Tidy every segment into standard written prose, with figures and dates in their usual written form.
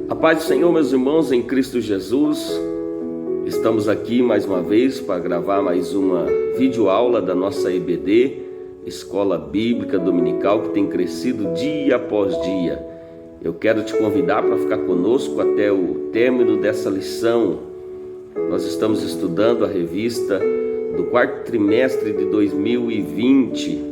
A paz do Senhor, meus irmãos, em Cristo Jesus. Estamos aqui mais uma vez para gravar mais uma videoaula da nossa EBD, Escola Bíblica Dominical, que tem crescido dia após dia. Eu quero te convidar para ficar conosco até o término dessa lição. Nós estamos estudando a revista do quarto trimestre de 2020.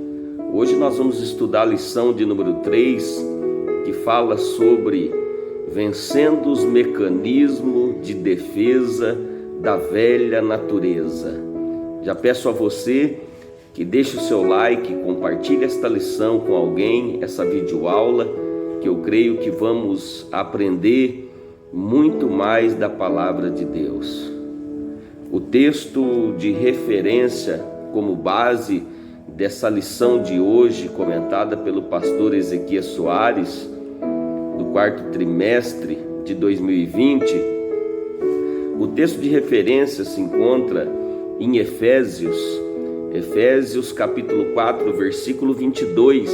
Hoje nós vamos estudar a lição de número 3, que fala sobre vencendo os mecanismos de defesa da velha natureza. Já peço a você que deixe o seu like, compartilhe esta lição com alguém, essa videoaula, que eu creio que vamos aprender muito mais da palavra de Deus. O texto de referência como base dessa lição de hoje, comentada pelo pastor Ezequias Soares, do quarto trimestre de 2020, o texto de referência se encontra em Efésios capítulo 4, versículo 22,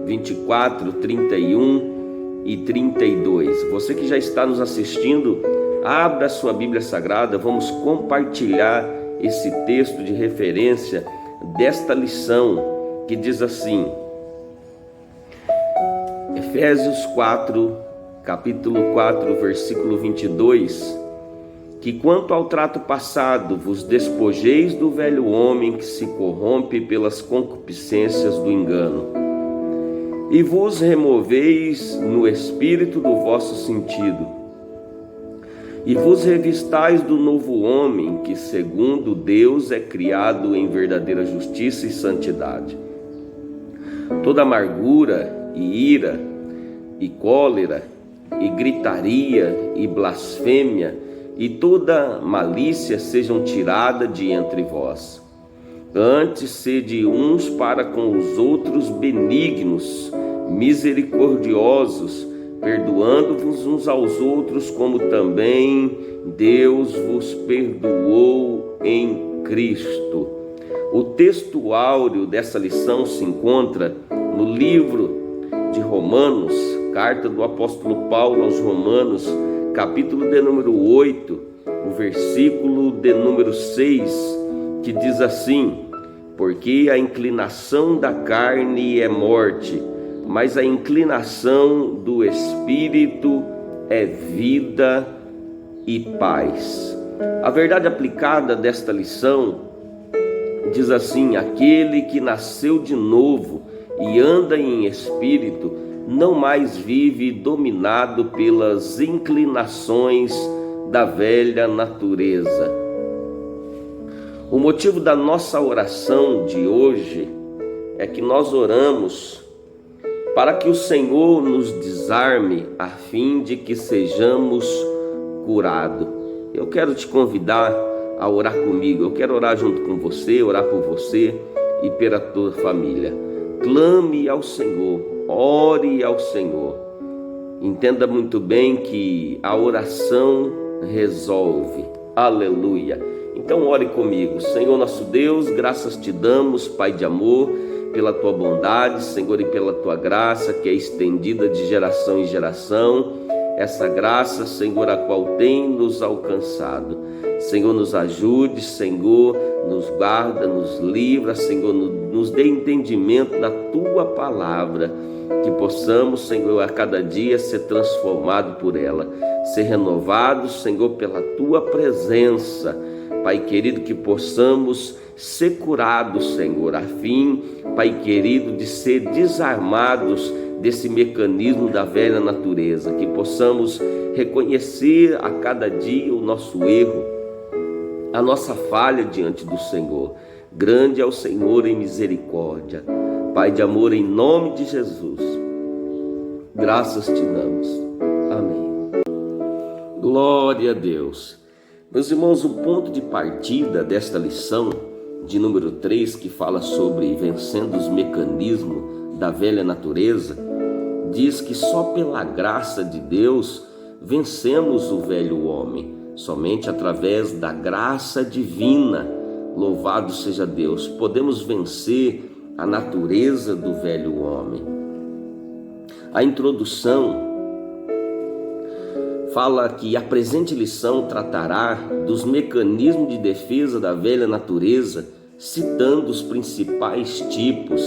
24, 31 e 32. Você que já está nos assistindo, abra a sua Bíblia Sagrada, vamos compartilhar esse texto de referência desta lição, que diz assim: Efésios 4, capítulo 4, versículo 22, que quanto ao trato passado vos despojeis do velho homem que se corrompe pelas concupiscências do engano, e vos removeis no espírito do vosso sentido, e vos revistais do novo homem que segundo Deus é criado em verdadeira justiça e santidade. Toda amargura e ira e cólera e gritaria e blasfêmia e toda malícia sejam tiradas de entre vós. Antes sede uns para com os outros benignos, misericordiosos, perdoando-vos uns aos outros, como também Deus vos perdoou em Cristo. O texto áureo dessa lição se encontra no livro de Romanos, carta do apóstolo Paulo aos Romanos, capítulo de número 8, o versículo de número 6, que diz assim: porque a inclinação da carne é morte, mas a inclinação do Espírito é vida e paz. A verdade aplicada desta lição diz assim: aquele que nasceu de novo e anda em espírito não mais vive dominado pelas inclinações da velha natureza. O motivo da nossa oração de hoje é que nós oramos para que o Senhor nos desarme a fim de que sejamos curados. Eu quero te convidar a orar comigo. Eu quero orar junto com você, orar por você e pela tua família. Clame ao Senhor, ore ao Senhor. Entenda muito bem que a oração resolve. Aleluia. Então ore comigo. Senhor nosso Deus, graças te damos, Pai de amor, pela tua bondade, Senhor, e pela tua graça que é estendida de geração em geração. Essa graça, Senhor, a qual tem nos alcançado. Senhor, nos ajude, Senhor, nos guarda, nos livra, Senhor, nos dê entendimento da tua palavra, que possamos, Senhor, a cada dia ser transformado por ela, ser renovados, Senhor, pela tua presença. Pai querido, que possamos ser curados, Senhor, a fim, Pai querido, de ser desarmados desse mecanismo da velha natureza, que possamos reconhecer a cada dia o nosso erro, a nossa falha diante do Senhor. Grande é o Senhor em misericórdia. Pai de amor, em nome de Jesus, graças te damos. Amém. Glória a Deus. Meus irmãos, o ponto de partida desta lição de número 3, que fala sobre vencendo os mecanismos da velha natureza, diz que só pela graça de Deus vencemos o velho homem, somente através da graça divina. Louvado seja Deus, podemos vencer a natureza do velho homem. A introdução fala que a presente lição tratará dos mecanismos de defesa da velha natureza, citando os principais tipos,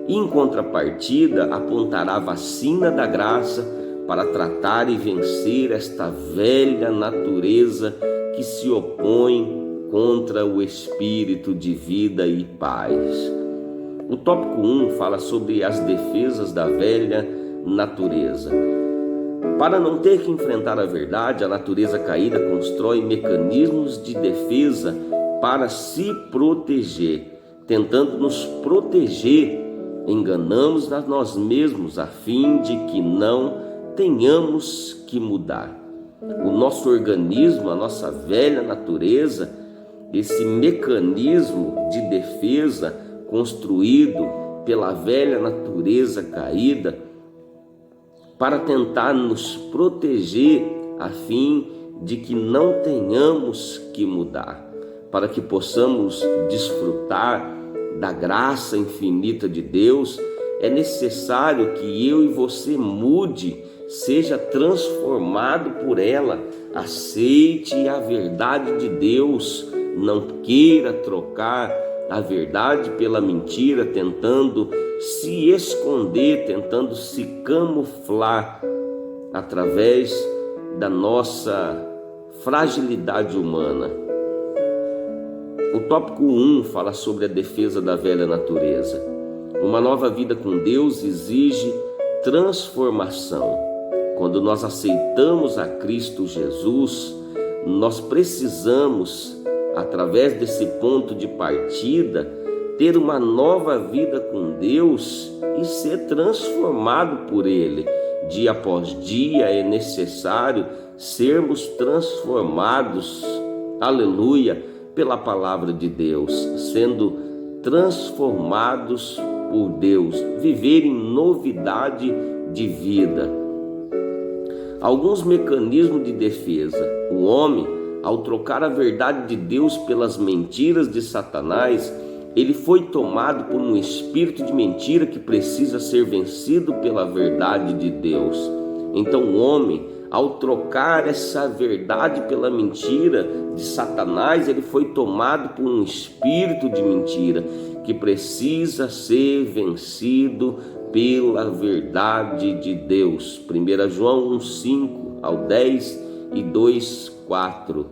e em contrapartida apontará a vacina da graça para tratar e vencer esta velha natureza que se opõe contra o espírito de vida e paz. O tópico 1 fala sobre as defesas da velha natureza. Para não ter que enfrentar a verdade, a natureza caída constrói mecanismos de defesa para se proteger. Tentando nos proteger, enganamos a nós mesmos a fim de que não tenhamos que mudar. O nosso organismo, a nossa velha natureza, esse mecanismo de defesa construído pela velha natureza caída, para tentar nos proteger a fim de que não tenhamos que mudar, para que possamos desfrutar da graça infinita de Deus, é necessário que eu e você mude, seja transformado por ela, aceite a verdade de Deus, não queira trocar a verdade pela mentira, tentando se esconder, tentando se camuflar através da nossa fragilidade humana. O tópico 1 fala sobre a defesa da velha natureza. Uma nova vida com Deus exige transformação. Quando nós aceitamos a Cristo Jesus, nós precisamos, através desse ponto de partida, ter uma nova vida com Deus e ser transformado por Ele. Dia após dia é necessário sermos transformados, aleluia, pela palavra de Deus, sendo transformados por Deus, viver em novidade de vida. Alguns mecanismos de defesa. O homem, ao trocar a verdade de Deus pelas mentiras de Satanás, ele foi tomado por um espírito de mentira que precisa ser vencido pela verdade de Deus. Então o homem, ao trocar essa verdade pela mentira de Satanás, ele foi tomado por um espírito de mentira que precisa ser vencido pela verdade de Deus. 1 João 1:5 ao 10 e 2:4.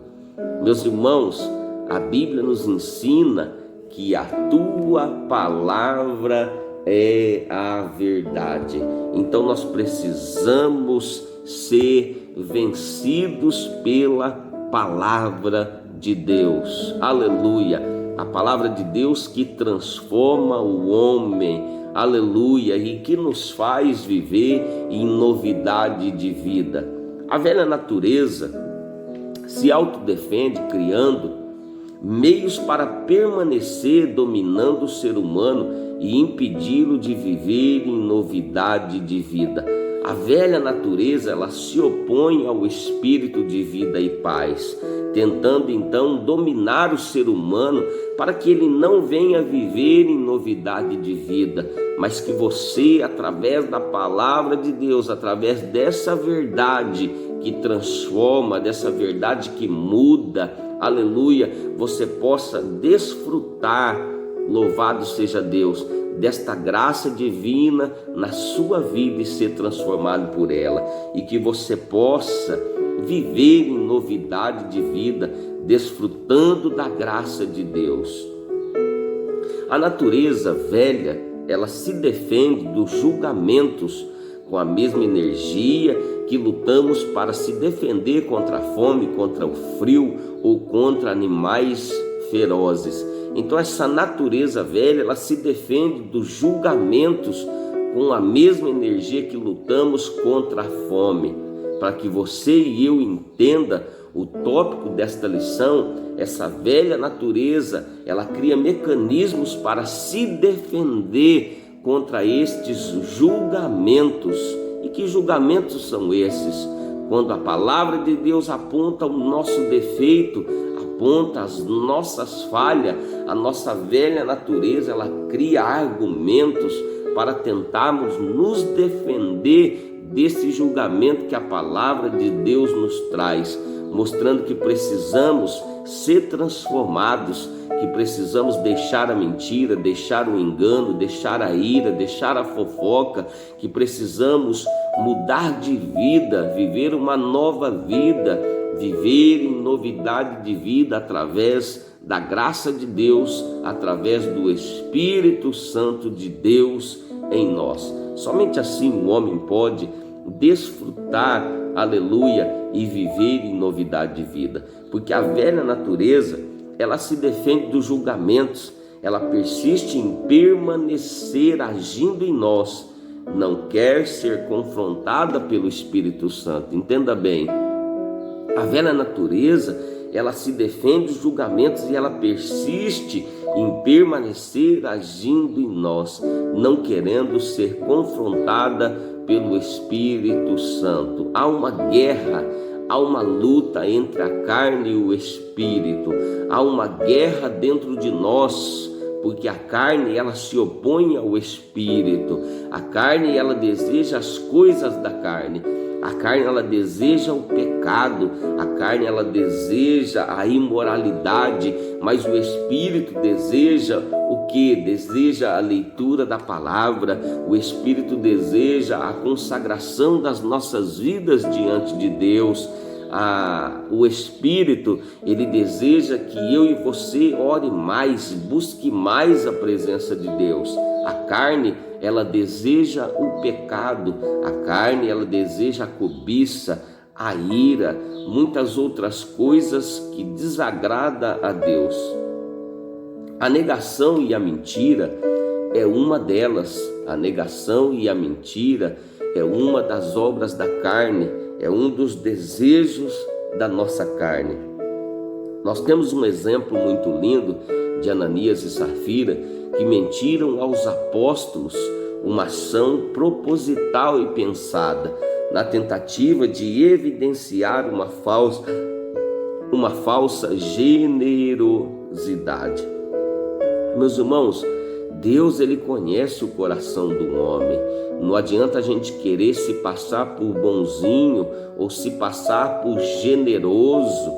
Meus irmãos, a Bíblia nos ensina que a tua palavra é a verdade. Então nós precisamos ser vencidos pela palavra de Deus. Aleluia! A palavra de Deus que transforma o homem. Aleluia! E que nos faz viver em novidade de vida. A velha natureza se autodefende criando meios para permanecer dominando o ser humano e impedi-lo de viver em novidade de vida. A velha natureza, ela se opõe ao espírito de vida e paz, tentando então dominar o ser humano para que ele não venha viver em novidade de vida, mas que você, através da palavra de Deus, através dessa verdade que transforma, dessa verdade que muda, aleluia, você possa desfrutar, louvado seja Deus, desta graça divina na sua vida e ser transformado por ela, e que você possa viver em novidade de vida, desfrutando da graça de Deus. A natureza velha, ela se defende dos julgamentos com a mesma energia que lutamos para se defender contra a fome, contra o frio ou contra animais ferozes. Então essa natureza velha, ela se defende dos julgamentos com a mesma energia que lutamos contra a fome. Para que você e eu entenda o tópico desta lição, essa velha natureza, ela cria mecanismos para se defender contra estes julgamentos. E que julgamentos são esses? Quando a palavra de Deus aponta o nosso defeito, aponta as nossas falhas, a nossa velha natureza, ela cria argumentos para tentarmos nos defender desse julgamento que a palavra de Deus nos traz, mostrando que precisamos ser transformados, que precisamos deixar a mentira, deixar o engano, deixar a ira, deixar a fofoca, que precisamos mudar de vida, viver uma nova vida, viver em novidade de vida através da graça de Deus, através do Espírito Santo de Deus em nós. Somente assim o homem pode desfrutar, aleluia, e viver em novidade de vida, porque a velha natureza, ela se defende dos julgamentos, ela persiste em permanecer agindo em nós, não quer ser confrontada pelo Espírito Santo. Entenda bem, a velha natureza, ela se defende dos julgamentos e ela persiste em permanecer agindo em nós, não querendo ser confrontada pelo Espírito Santo. Há uma guerra, há uma luta entre a carne e o Espírito, há uma guerra dentro de nós, porque a carne, ela se opõe ao Espírito. A carne, ela deseja as coisas da carne. A carne, ela deseja o pecado, a carne, ela deseja a imoralidade, mas o Espírito deseja o que? Deseja a leitura da palavra, o Espírito deseja a consagração das nossas vidas diante de Deus. O Espírito, ele deseja que eu e você ore mais, busque mais a presença de Deus. A carne, ela deseja o pecado, a carne, ela deseja a cobiça, a ira, muitas outras coisas que desagradam a Deus. A negação e a mentira é uma delas. A negação e a mentira é uma das obras da carne, é um dos desejos da nossa carne. Nós temos um exemplo muito lindo de Ananias e Safira, que mentiram aos apóstolos, uma ação proposital e pensada, na tentativa de evidenciar uma falsa generosidade. Meus irmãos, Deus, ele conhece o coração do homem. Não adianta a gente querer se passar por bonzinho ou se passar por generoso,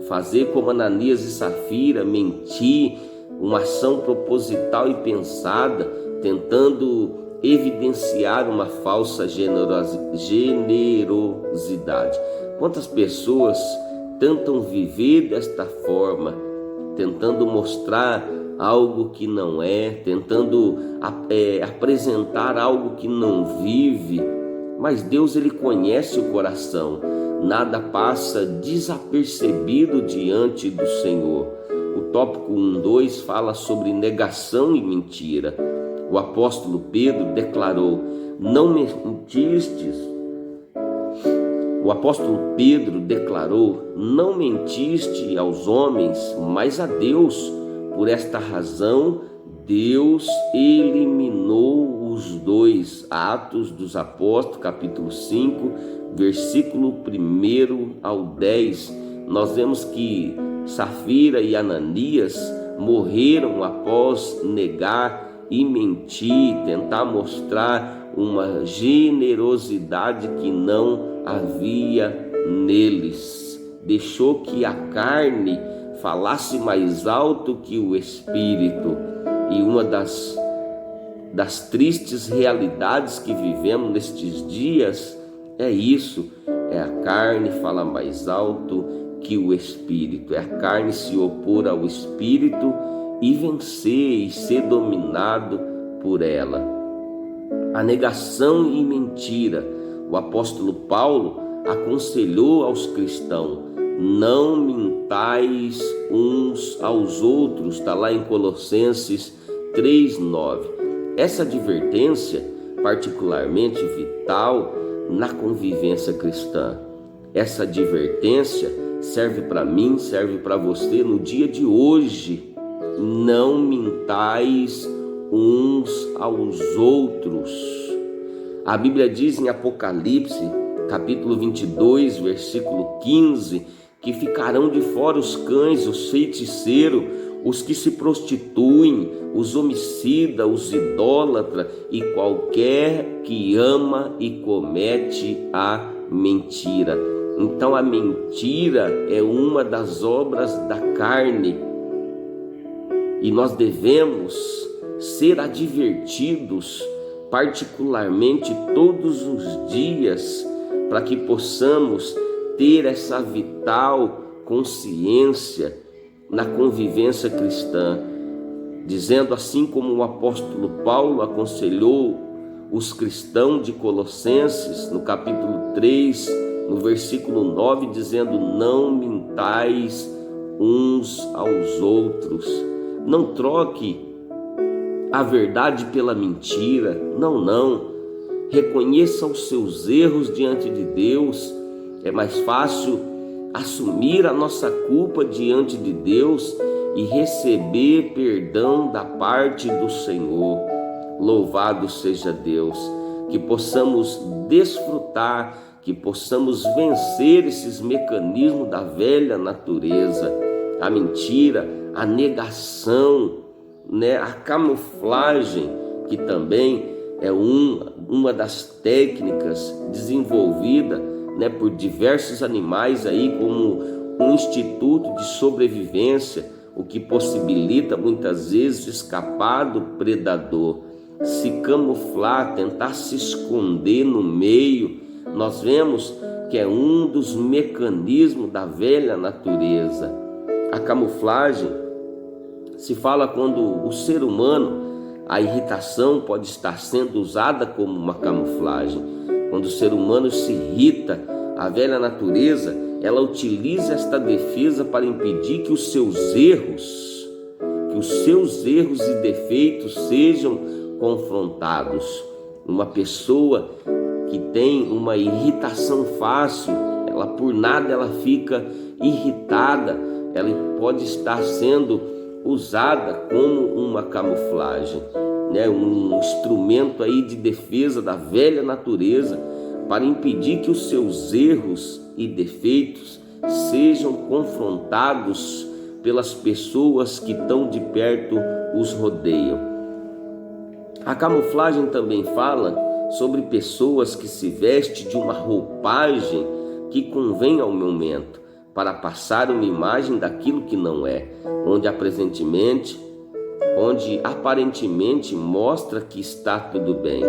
fazer como Ananias e Safira, mentir, uma ação proposital e pensada, tentando evidenciar uma falsa generosidade. Quantas pessoas tentam viver desta forma, tentando mostrar algo que não é, tentando apresentar algo que não vive, mas Deus, ele conhece o coração, nada passa desapercebido diante do Senhor. O tópico 1.2 fala sobre negação e mentira. O apóstolo Pedro declarou: não mentistes. O apóstolo Pedro declarou: não mentiste aos homens, mas a Deus. Por esta razão, Deus eliminou os dois. Atos dos Apóstolos, capítulo 5, versículo 1 ao 10. Nós vemos que Safira e Ananias morreram após negar e mentir, tentar mostrar uma generosidade que não havia neles. Deixou que a carne falasse mais alto que o Espírito. E uma das tristes realidades que vivemos nestes dias é isso, é a carne falar mais alto que o Espírito, é a carne se opor ao Espírito e vencer e ser dominado por ela. A negação e mentira. O apóstolo Paulo aconselhou aos cristãos: não mintais uns aos outros, está lá em Colossenses 3:9. Essa advertência particularmente vital na convivência cristã. Essa advertência serve para mim, serve para você no dia de hoje. Não mintais uns aos outros. A Bíblia diz em Apocalipse, capítulo 22, versículo 15, que ficarão de fora os cães, os feiticeiros, os que se prostituem, os homicidas, os idólatras e qualquer que ama e comete a mentira. Então a mentira é uma das obras da carne e nós devemos ser advertidos particularmente todos os dias para que possamos ter essa vital consciência na convivência cristã, dizendo assim como o apóstolo Paulo aconselhou os cristãos de Colossenses, no capítulo 3, no versículo 9, dizendo: não mintais uns aos outros, não troque a verdade pela mentira, não, reconheça os seus erros diante de Deus. É mais fácil assumir a nossa culpa diante de Deus e receber perdão da parte do Senhor. Louvado seja Deus, que possamos desfrutar, que possamos vencer esses mecanismos da velha natureza, a mentira, a negação, a camuflagem, que também é uma das técnicas desenvolvidas por diversos animais aí, como um instituto de sobrevivência, o que possibilita muitas vezes escapar do predador, se camuflar, tentar se esconder no meio. Nós vemos que é um dos mecanismos da velha natureza. A camuflagem se fala quando o ser humano, a irritação pode estar sendo usada como uma camuflagem. Quando o ser humano se irrita, a velha natureza, ela utiliza esta defesa para impedir que os seus erros e defeitos sejam confrontados. Uma pessoa que tem uma irritação fácil, por nada ela fica irritada, ela pode estar sendo usada como uma camuflagem, um instrumento aí de defesa da velha natureza para impedir que os seus erros e defeitos sejam confrontados pelas pessoas que tão de perto os rodeiam. A camuflagem também fala sobre pessoas que se vestem de uma roupagem que convém ao momento, para passar uma imagem daquilo que não é, onde aparentemente mostra que está tudo bem.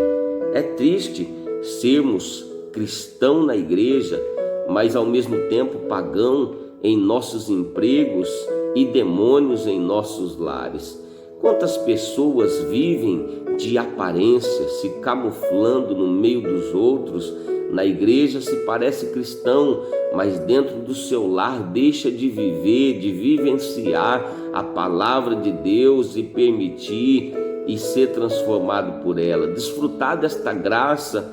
É triste sermos cristão na igreja, mas ao mesmo tempo pagão em nossos empregos e demônios em nossos lares. Quantas pessoas vivem de aparência, se camuflando no meio dos outros? Na igreja se parece cristão, mas dentro do seu lar deixa de viver, de vivenciar a palavra de Deus e permitir e ser transformado por ela, desfrutar desta graça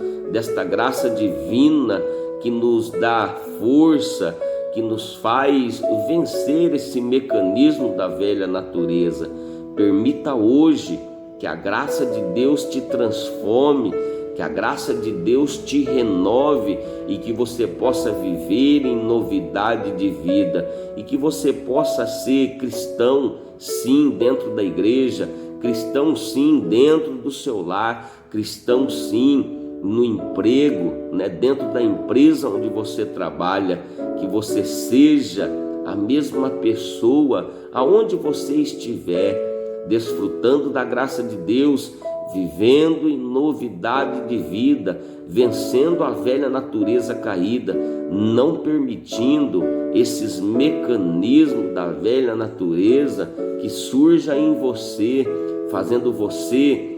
divina que nos dá força, que nos faz vencer esse mecanismo da velha natureza. Permita hoje que a graça de Deus te transforme, que a graça de Deus te renove e que você possa viver em novidade de vida e que você possa ser cristão sim dentro da igreja, cristão sim dentro do seu lar, cristão sim no emprego, dentro da empresa onde você trabalha, que você seja a mesma pessoa aonde você estiver, desfrutando da graça de Deus, vivendo em novidade de vida, vencendo a velha natureza caída, não permitindo esses mecanismos da velha natureza que surja em você, fazendo você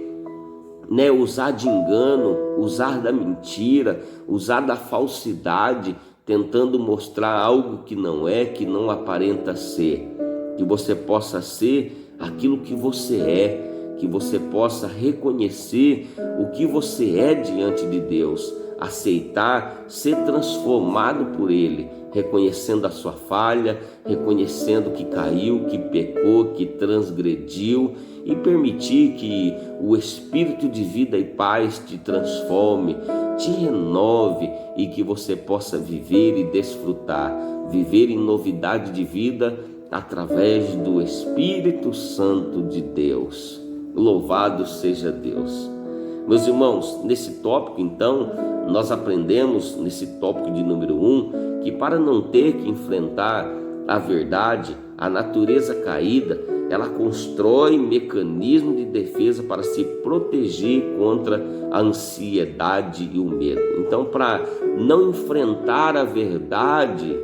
usar de engano, usar da mentira, usar da falsidade, tentando mostrar algo que não é, que não aparenta ser. Que você possa ser aquilo que você é, que você possa reconhecer o que você é diante de Deus, aceitar, ser transformado por Ele, reconhecendo a sua falha, reconhecendo que caiu, que pecou, que transgrediu, e permitir que o Espírito de vida e paz te transforme, te renove e que você possa viver e desfrutar, viver em novidade de vida através do Espírito Santo de Deus. Louvado seja Deus. Meus irmãos, nesse tópico então, nós aprendemos nesse tópico de número 1, que para não ter que enfrentar a verdade, a natureza caída, ela constrói mecanismos de defesa para se proteger contra a ansiedade e o medo. Então, para não enfrentar a verdade,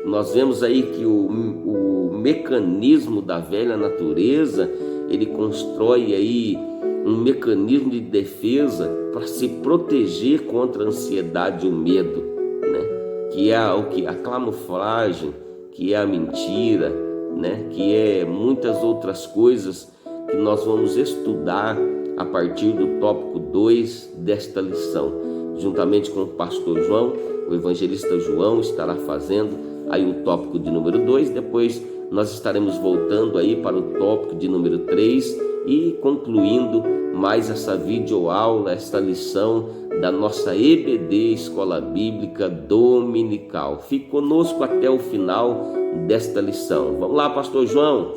nós vemos aí que o mecanismo da velha natureza, ele constrói aí um mecanismo de defesa para se proteger contra a ansiedade e o medo, né? Que é a camuflagem, que é a mentira, né? Que é muitas outras coisas que nós vamos estudar a partir do tópico 2 desta lição. Juntamente com o pastor João, o evangelista João estará fazendo aí o tópico de número 2, depois nós estaremos voltando aí para o tópico de número 3 e concluindo mais essa videoaula, esta lição da nossa EBD, Escola Bíblica Dominical. Fique conosco até o final desta lição. Vamos lá, pastor João.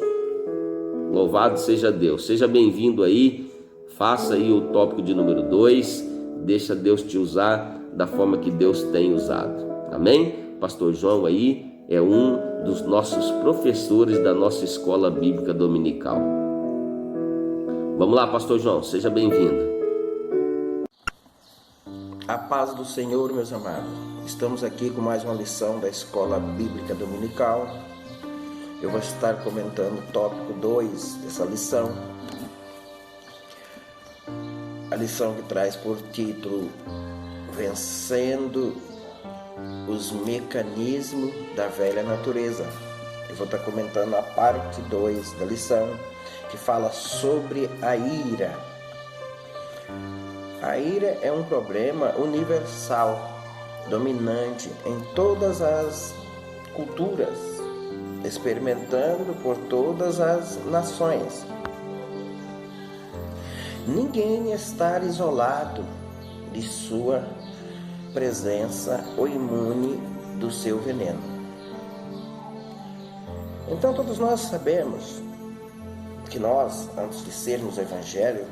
Louvado seja Deus. Seja bem-vindo aí. Faça aí o tópico de número 2. Deixa Deus te usar da forma que Deus tem usado. Amém? Pastor João aí é um dos nossos professores da nossa Escola Bíblica Dominical. Vamos lá, pastor João, seja bem-vindo. A paz do Senhor, meus amados. Estamos aqui com mais uma lição da Escola Bíblica Dominical. Eu vou estar comentando o tópico 2 dessa lição. A lição que traz por título Vencendo os Mecanismos da Velha Natureza. Eu vou estar comentando a parte 2 da lição, que fala sobre a ira. A ira é um problema universal, dominante em todas as culturas, experimentando por todas as nações. Ninguém está isolado de sua presença ou imune do seu veneno. Então todos nós sabemos que nós, antes de sermos evangélicos,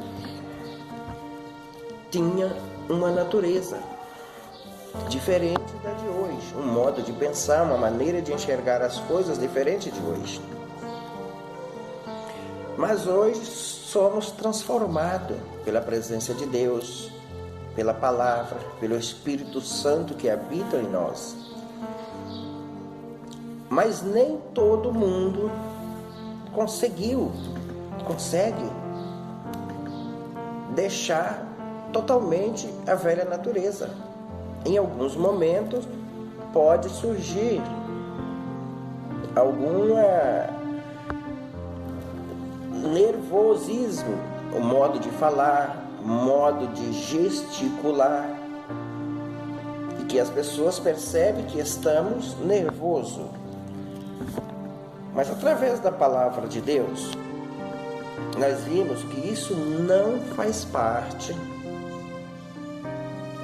tinha uma natureza diferente da de hoje, um modo de pensar, uma maneira de enxergar as coisas diferente de hoje. Mas hoje somos transformados pela presença de Deus, pela palavra, pelo Espírito Santo que habita em nós. Mas nem todo mundo consegue deixar totalmente a velha natureza. Em alguns momentos pode surgir algum nervosismo, o modo de falar, modo de gesticular, e que as pessoas percebem que estamos nervosos. Mas através da palavra de Deus, nós vimos que isso não faz parte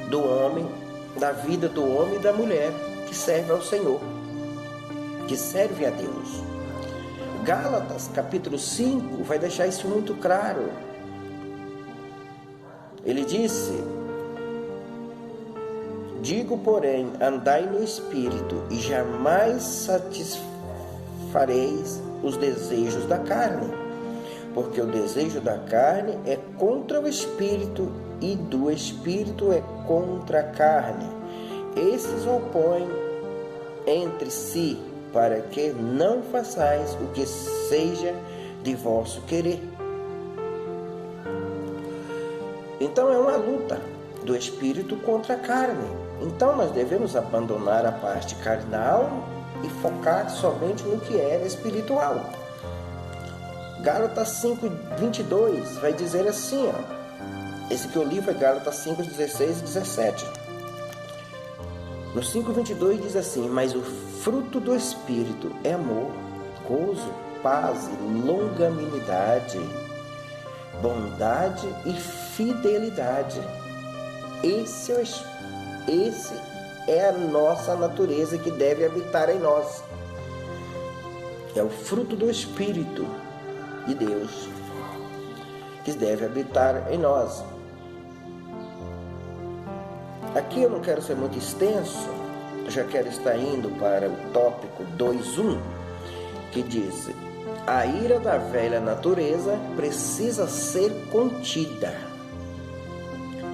do homem, da vida do homem e da mulher que serve ao Senhor, que serve a Deus. Gálatas capítulo 5 vai deixar isso muito claro. Ele disse: digo, porém, andai no Espírito e jamais satisfareis os desejos da carne, porque o desejo da carne é contra o Espírito e do Espírito é contra a carne. Esses opõem entre si, para que não façais o que seja de vosso querer. Então é uma luta do Espírito contra a carne. Então nós devemos abandonar a parte carnal e focar somente no que é espiritual. Gálatas 5:22 vai dizer assim, ó. Esse que eu li foi Gálatas 5:16 e 17. No 5:22 diz assim: mas o fruto do Espírito é amor, gozo, paz, longanimidade, bondade e fidelidade. Esse é a nossa natureza que deve habitar em nós. É o fruto do Espírito de Deus que deve habitar em nós. Aqui eu não quero ser muito extenso, já quero estar indo para o tópico 2.1, que diz: a ira da velha natureza precisa ser contida.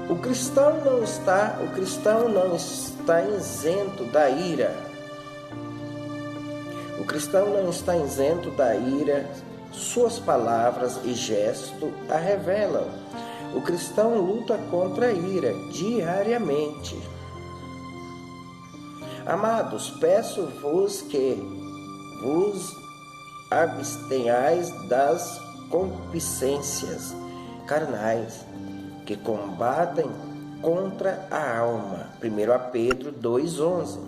O cristão não está isento da ira. O cristão não está isento da ira. Suas palavras e gestos a revelam. O cristão luta contra a ira diariamente. Amados, peço-vos que vos abstenhais das concupiscências carnais que combatem contra a alma. 1 Pedro 2:11.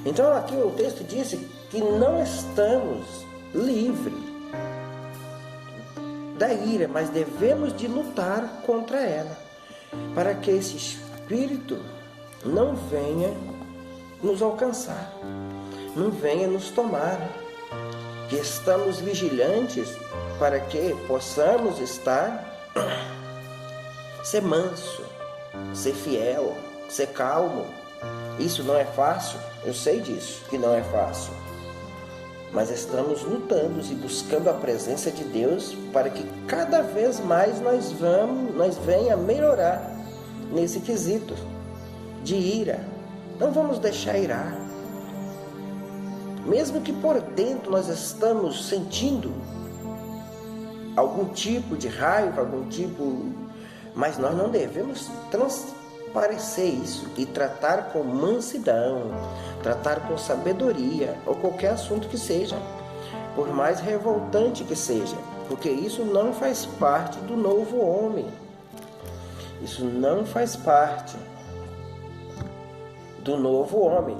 Então aqui o texto diz que não estamos livres da ira, mas devemos de lutar contra ela, para que esse espírito não venha nos alcançar, não venha nos tomar, que estamos vigilantes para que possamos ser manso, ser fiel, ser calmo. Isso não é fácil, eu sei disso, que não é fácil. Mas estamos lutando e buscando a presença de Deus para que cada vez mais nós venha melhorar nesse quesito de ira. Não vamos deixar irar. Mesmo que por dentro nós estamos sentindo algum tipo de raiva, mas nós não devemos transparecer isso e tratar com mansidão, tratar com sabedoria, ou qualquer assunto que seja, por mais revoltante que seja, porque isso não faz parte do novo homem. Isso não faz parte do novo homem,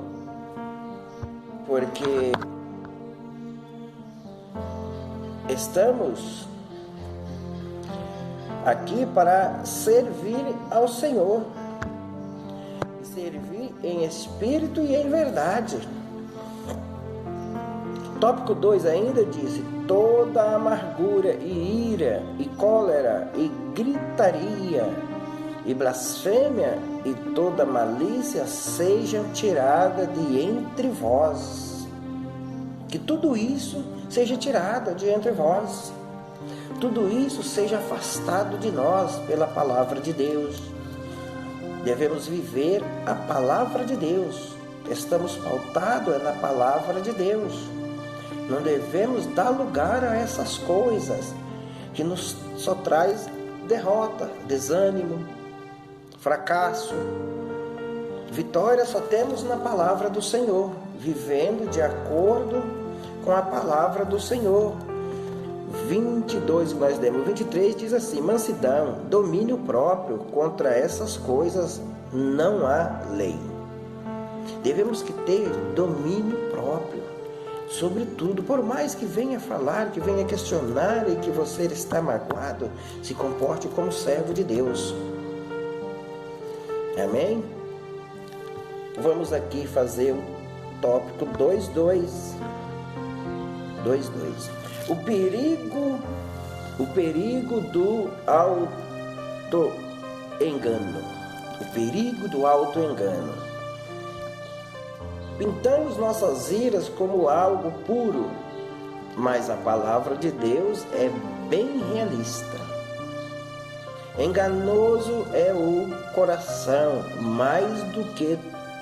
porque estamos aqui para servir ao Senhor, e servir em espírito e em verdade. Tópico 2 ainda diz: toda amargura e ira e cólera e gritaria e blasfêmia e toda malícia sejam tiradas de entre vós. Que tudo isso seja tirado de entre vós. Tudo isso seja afastado de nós pela palavra de Deus. Devemos viver a palavra de Deus. Estamos pautados na palavra de Deus. Não devemos dar lugar a essas coisas que nos só traz derrota, desânimo, fracasso. Vitória só temos na palavra do Senhor, vivendo de acordo com a palavra do Senhor. 22 que nós demos, 23 diz assim: mansidão, domínio próprio, contra essas coisas não há lei. Devemos que ter domínio próprio sobre tudo, por mais que venha falar, que venha questionar e que você está magoado, se comporte como servo de Deus. Amém? Vamos aqui fazer o tópico 2.2. O perigo do auto-engano. O perigo do auto-engano. Pintamos nossas iras como algo puro, mas a palavra de Deus é bem realista. Enganoso é o coração mais do que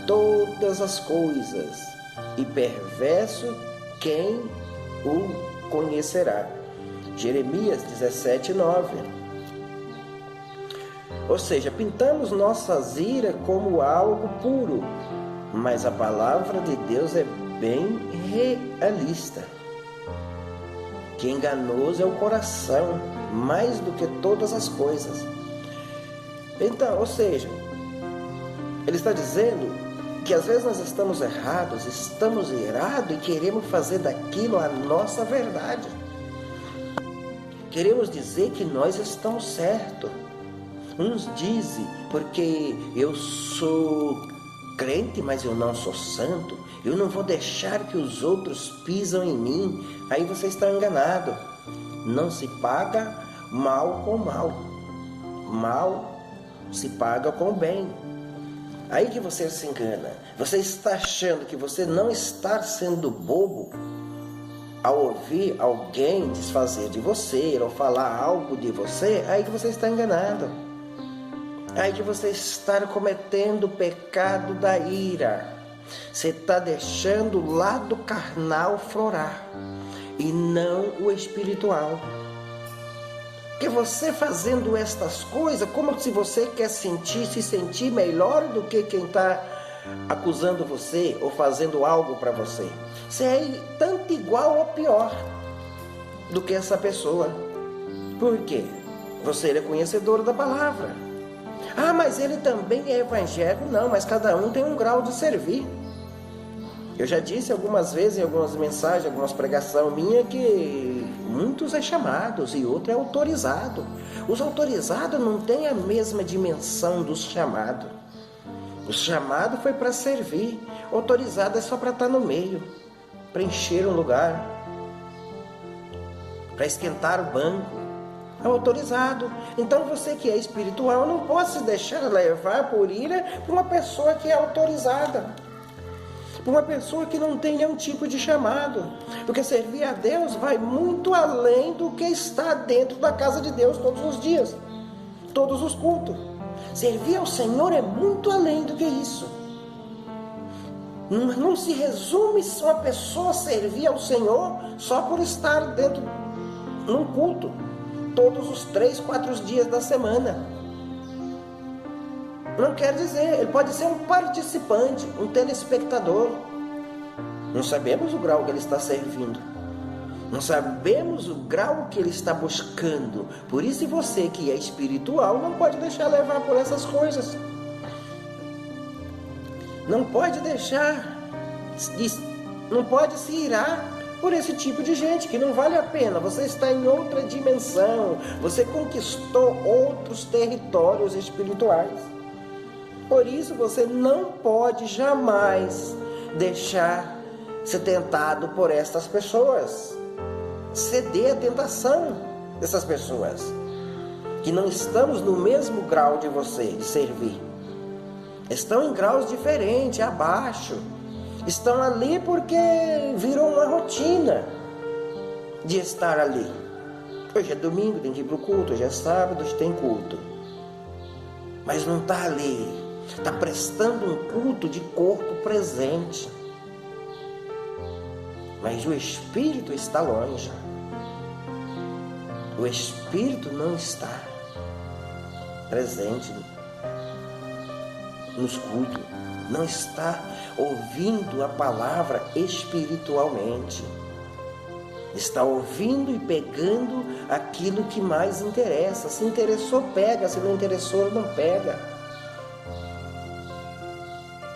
todas as coisas, e perverso quem o conhecerá. Jeremias 17:9. Ou seja, pintamos nossas iras como algo puro, mas a palavra de Deus é bem realista. que enganoso é o coração, mais do que todas as coisas. Então, ou seja, ele está dizendo que às vezes nós estamos errados, estamos irados e queremos fazer daquilo a nossa verdade. Queremos dizer que nós estamos certos. Uns dizem, porque eu sou crente, mas eu não sou santo, eu não vou deixar que os outros pisam em mim. Aí você está enganado. Não se paga mal com mal. Mal se paga com bem. Aí que você se engana. Você está achando que você não está sendo bobo ao ouvir alguém desfazer de você ou falar algo de você. Aí que você está enganado. Aí que você está cometendo o pecado da ira. Você está deixando o lado carnal florar e não o espiritual. Porque você fazendo estas coisas, como se você quer se sentir melhor do que quem está acusando você ou fazendo algo para você. Você é tanto igual ou pior do que essa pessoa. Por quê? Você é conhecedor da palavra. Ah, mas ele também é evangélico. Não, mas cada um tem um grau de servir. Eu já disse algumas vezes em algumas mensagens, algumas pregações minhas, que muitos é chamados e outros é autorizado. Os autorizados não têm a mesma dimensão dos chamados. O chamado foi para servir, o autorizado é só para estar no meio, para encher um lugar, para esquentar o banco. É autorizado. Então você que é espiritual não pode se deixar levar por ira por uma pessoa que é autorizada, por uma pessoa que não tem nenhum tipo de chamado, porque servir a Deus vai muito além do que está dentro da casa de Deus todos os dias, todos os cultos. Servir ao Senhor é muito além do que isso. Não se resume se uma pessoa servir ao Senhor só por estar dentro num culto todos os 3, 4 dias da semana. Não quer dizer, ele pode ser um participante, um telespectador. Não sabemos o grau que ele está servindo. Não sabemos o grau que ele está buscando. Por isso você que é espiritual não pode deixar levar por essas coisas. Não pode deixar, não pode se irar por esse tipo de gente, que não vale a pena. Você está em outra dimensão, você conquistou outros territórios espirituais. Por isso você não pode jamais deixar ser tentado por estas pessoas, ceder à tentação dessas pessoas, que não estamos no mesmo grau de você, de servir. Estão em graus diferentes, abaixo. Estão ali porque virou uma rotina de estar ali. Hoje é domingo, tem que ir para o culto. Hoje é sábado, hoje tem culto. Mas não está ali. Está prestando um culto de corpo presente. Mas o Espírito está longe. O Espírito não está presente nos cultos. Não está ouvindo a palavra espiritualmente. Está ouvindo e pegando aquilo que mais interessa. Se interessou, pega. Se não interessou, não pega.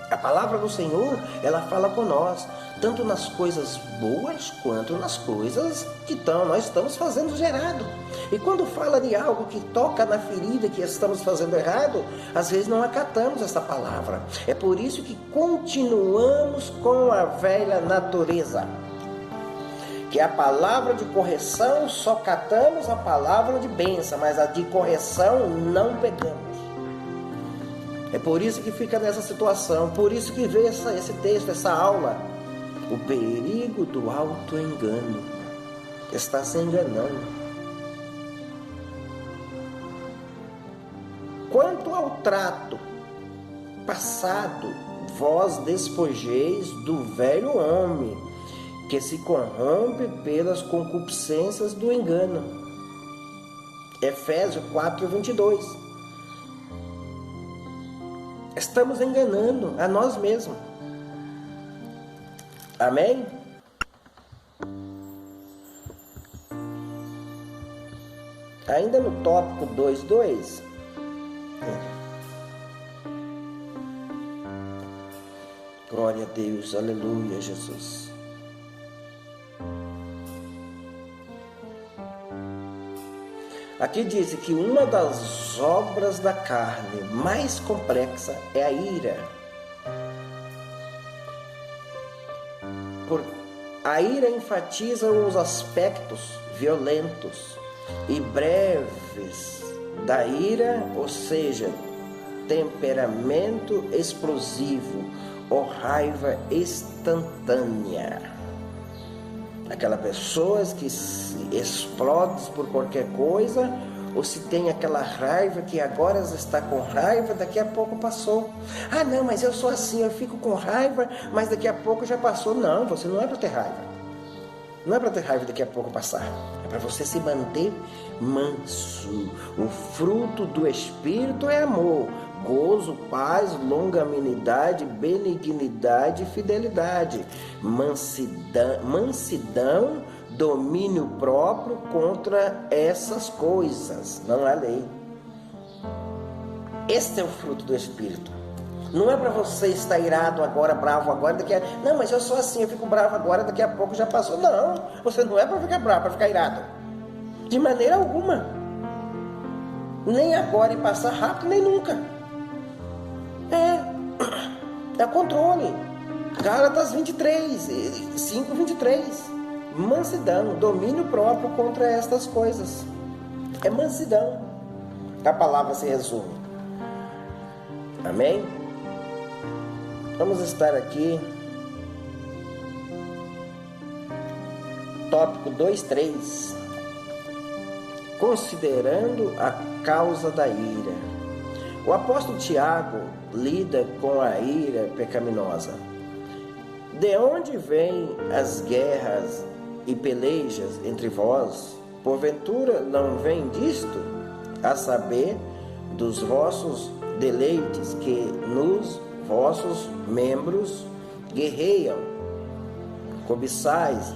A palavra do Senhor, ela fala com nós, tanto nas coisas boas quanto nas coisas que nós estamos fazendo de errado. E quando fala de algo que toca na ferida que estamos fazendo errado, às vezes não acatamos essa palavra. É por isso que continuamos com a velha natureza, que a palavra de correção só catamos a palavra de bênção, mas a de correção não pegamos. É por isso que fica nessa situação, por isso que vê esse texto, essa aula. O perigo do auto-engano. Está se enganando. Quanto ao trato passado, vós despojeis do velho homem, que se corrompe pelas concupiscências do engano. Efésios 4:22. Estamos enganando a nós mesmos. Amém? Ainda no tópico 2.2, glória a Deus, aleluia, Jesus. Aqui diz que uma das obras da carne mais complexa é a ira. A ira enfatiza os aspectos violentos e breves da ira, ou seja, temperamento explosivo ou raiva instantânea. Aquela pessoa que se explode por qualquer coisa, ou se tem aquela raiva que agora está com raiva, daqui a pouco passou. Ah, não, mas eu sou assim, eu fico com raiva, mas daqui a pouco já passou. Não, você não é para ter raiva. Não é para ter raiva daqui a pouco passar. É para você se manter manso. O fruto do Espírito é amor, gozo, paz, longanimidade, benignidade e fidelidade. Mansidão, domínio próprio contra essas coisas. Não há lei. Este é o fruto do Espírito. Não é para você estar irado agora, bravo agora, não, mas eu sou assim, eu fico bravo agora, daqui a pouco já passou. Não, você não é para ficar bravo, para ficar irado. De maneira alguma. Nem agora e passar rápido, nem nunca. É controle. Gálatas 5:23. Mansidão, domínio próprio contra estas coisas. É mansidão. A palavra se resume. Amém? Vamos estar aqui. Tópico 2.3. Considerando a causa da ira. O apóstolo Tiago lida com a ira pecaminosa. De onde vêm as guerras e pelejas entre vós? Porventura não vem disto? A saber, dos vossos deleites que nos vossos membros guerreiam, cobiçais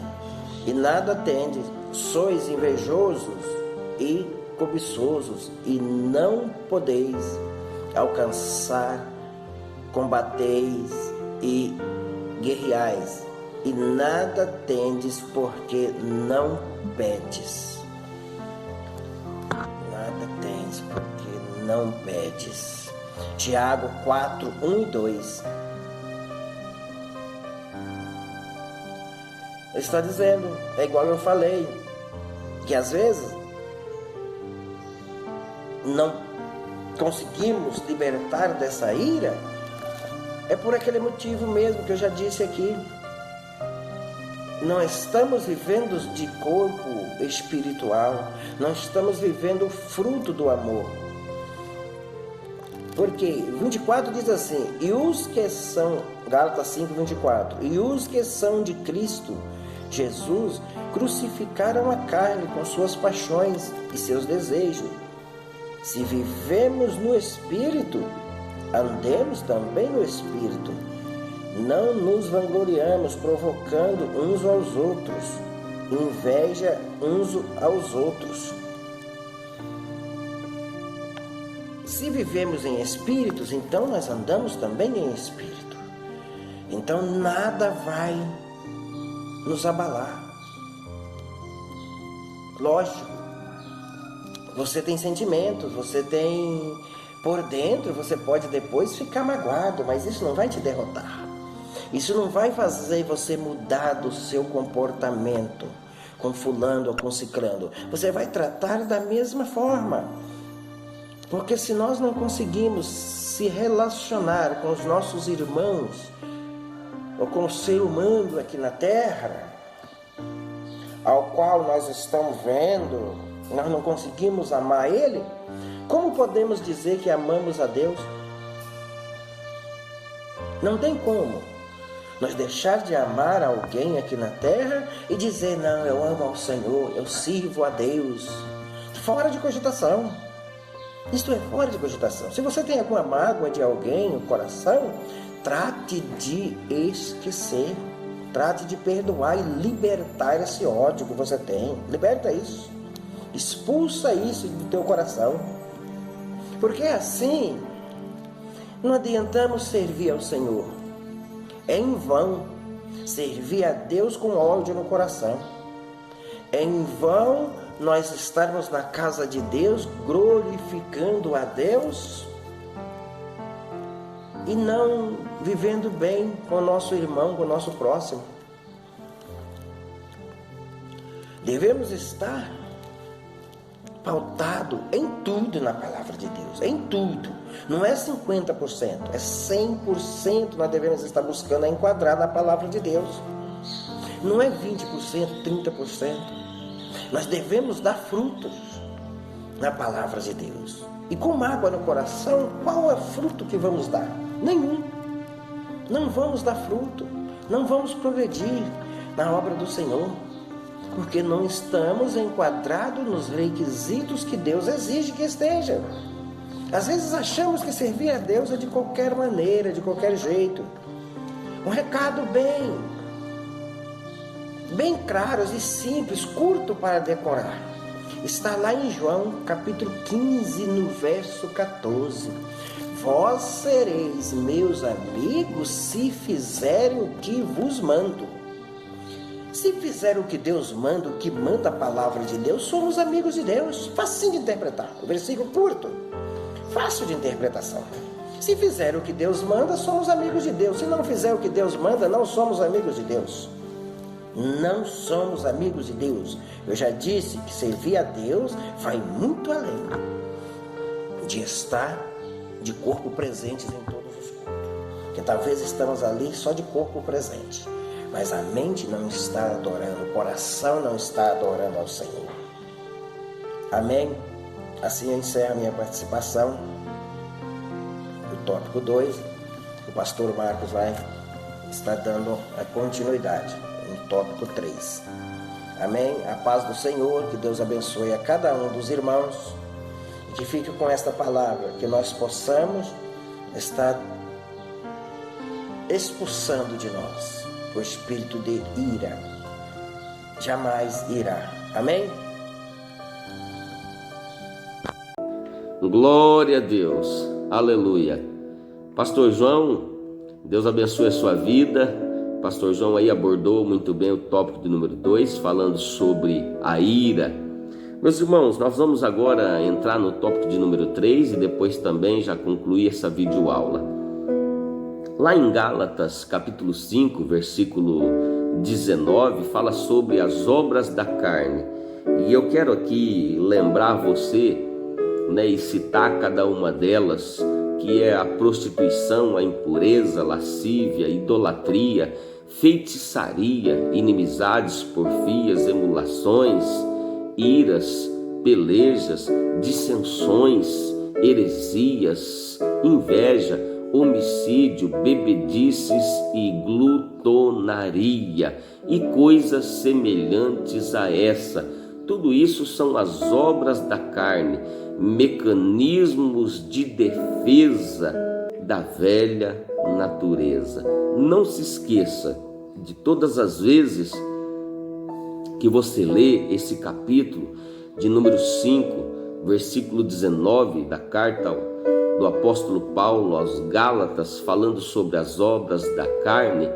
e nada tendes, sois invejosos e cobiçosos e não podeis alcançar, combateis e guerreais e nada tendes porque não pedes. Nada tendes porque não pedes. Tiago 4:1-2. Ele está dizendo, é igual eu falei, que às vezes não conseguimos libertar dessa ira, é por aquele motivo mesmo que eu já disse aqui. Não estamos vivendo de corpo espiritual, não estamos vivendo o fruto do amor. Porque 24 diz assim, e os que são, Gálatas 5:24, e os que são de Cristo Jesus crucificaram a carne com suas paixões e seus desejos. Se vivemos no Espírito, andemos também no Espírito. Não nos vangloriamos, provocando uns aos outros, inveja uns aos outros. Se vivemos em espíritos, então nós andamos também em espírito. Então nada vai nos abalar. Lógico, você tem sentimentos, você tem por dentro, você pode depois ficar magoado, mas isso não vai te derrotar. Isso não vai fazer você mudar do seu comportamento com fulano ou com ciclano. Você vai tratar da mesma forma. Porque se nós não conseguimos se relacionar com os nossos irmãos, ou com o ser humano aqui na Terra, ao qual nós estamos vendo, nós não conseguimos amar ele, como podemos dizer que amamos a Deus? Não tem como nós deixar de amar alguém aqui na Terra e dizer, não, eu amo ao Senhor, eu sirvo a Deus. Fora de cogitação. Isto é fora de cogitação. Se você tem alguma mágoa de alguém no coração, trate de esquecer. Trate de perdoar e libertar esse ódio que você tem. Liberta isso. Expulsa isso do teu coração. Porque assim, não adiantamos servir ao Senhor. É em vão servir a Deus com ódio no coração. É em vão nós estarmos na casa de Deus, glorificando a Deus e não vivendo bem com o nosso irmão, com o nosso próximo. Devemos estar pautado em tudo na palavra de Deus, em tudo. Não é 50%, é 100% nós devemos estar buscando enquadrar na palavra de Deus. Não é 20%, 30%. Nós devemos dar frutos na palavra de Deus. E com mágoa no coração, qual é o fruto que vamos dar? Nenhum. Não vamos dar fruto, não vamos progredir na obra do Senhor, porque não estamos enquadrados nos requisitos que Deus exige que esteja. Às vezes achamos que servir a Deus é de qualquer maneira, de qualquer jeito. Um recado bem claro e simples, curto para decorar. Está lá em João, capítulo 15, no verso 14. Vós sereis meus amigos se fizerem o que vos mando. Se fizerem o que Deus manda, o que manda a palavra de Deus, somos amigos de Deus. Facinho de interpretar. O versículo curto, fácil de interpretação. Se fizer o que Deus manda, somos amigos de Deus. Se não fizer o que Deus manda, não somos amigos de Deus. Não somos amigos de Deus. Eu já disse que servir a Deus vai muito além de estar de corpo presente em todos os cultos. Porque talvez estamos ali só de corpo presente, mas a mente não está adorando, o coração não está adorando ao Senhor. Amém? Assim eu encerro a minha participação. O tópico 2, o pastor Marcos vai estar dando a continuidade no tópico 3. Amém? A paz do Senhor, que Deus abençoe a cada um dos irmãos e que fique com esta palavra, que nós possamos estar expulsando de nós o espírito de ira. Jamais irá. Amém? Glória a Deus, aleluia. Pastor João, Deus abençoe a sua vida. Pastor João aí abordou muito bem o tópico de número 2, falando sobre a ira. Meus irmãos, nós vamos agora entrar no tópico de número 3 e depois também já concluir essa videoaula. Lá em Gálatas, capítulo 5, versículo 19, fala sobre as obras da carne. E eu quero aqui lembrar você, e citar cada uma delas, que é a prostituição, a impureza, a lascívia, a idolatria, feitiçaria, inimizades, porfias, emulações, iras, pelejas, dissensões, heresias, inveja, homicídio, bebedices e glutonaria e coisas semelhantes a essa. Tudo isso são as obras da carne, mecanismos de defesa da velha natureza. Não se esqueça de todas as vezes que você lê esse capítulo de número 5, versículo 19 da carta do apóstolo Paulo aos Gálatas, falando sobre as obras da carne,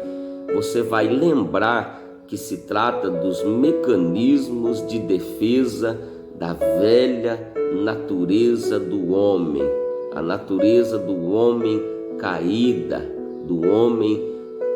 você vai lembrar que se trata dos mecanismos de defesa da velha natureza do homem, a natureza do homem caída, do homem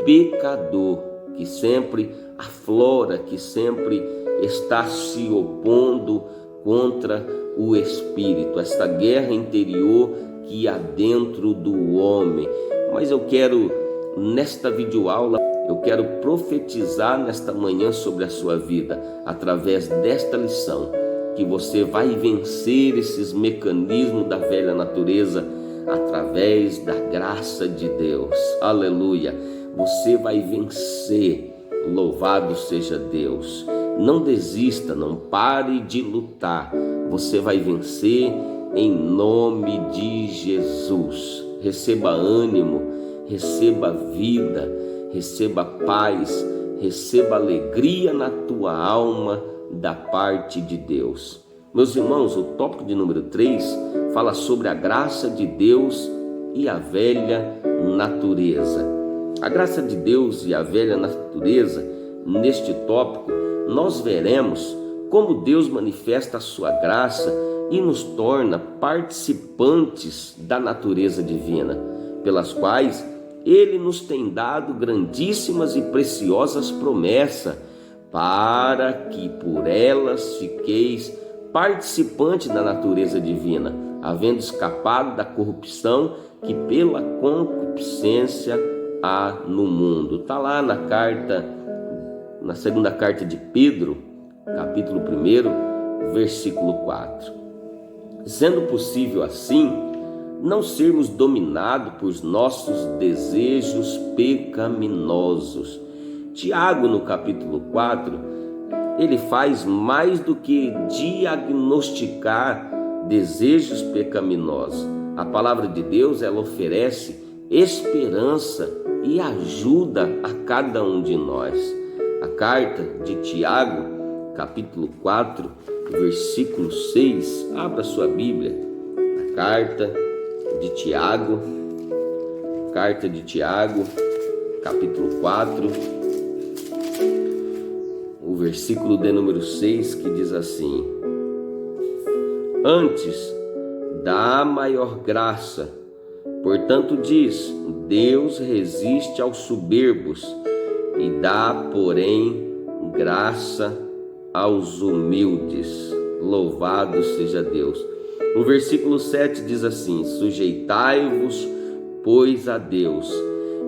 pecador, que sempre aflora, que sempre está se opondo contra o espírito, esta guerra interior que há dentro do homem. Mas eu quero, nesta videoaula, eu quero profetizar nesta manhã sobre a sua vida, através desta lição, que você vai vencer esses mecanismos da velha natureza através da graça de Deus. Aleluia! Você vai vencer. Louvado seja Deus. Não desista, não pare de lutar. Você vai vencer em nome de Jesus. Receba ânimo, receba vida, receba paz, receba alegria na tua alma da parte de Deus. Meus irmãos, o tópico de número 3 fala sobre a graça de Deus e a velha natureza. A graça de Deus e a velha natureza, neste tópico, nós veremos como Deus manifesta a sua graça e nos torna participantes da natureza divina, pelas quais Ele nos tem dado grandíssimas e preciosas promessas, para que por elas fiqueis participante da natureza divina, havendo escapado da corrupção que pela concupiscência há no mundo. Está lá na segunda carta de Pedro, capítulo 1, versículo 4. Sendo possível assim, não sermos dominados por nossos desejos pecaminosos. Tiago, no capítulo 4, ele faz mais do que diagnosticar desejos pecaminosos. A palavra de Deus, ela oferece esperança e ajuda a cada um de nós. A carta de Tiago, capítulo 4, versículo 6, abra sua Bíblia. A carta de Tiago, capítulo 4, o versículo de número 6, que diz assim: antes dá maior graça, portanto diz, Deus resiste aos soberbos e dá, porém, graça aos humildes. Louvado seja Deus. O versículo 7 diz assim: sujeitai-vos, pois, a Deus,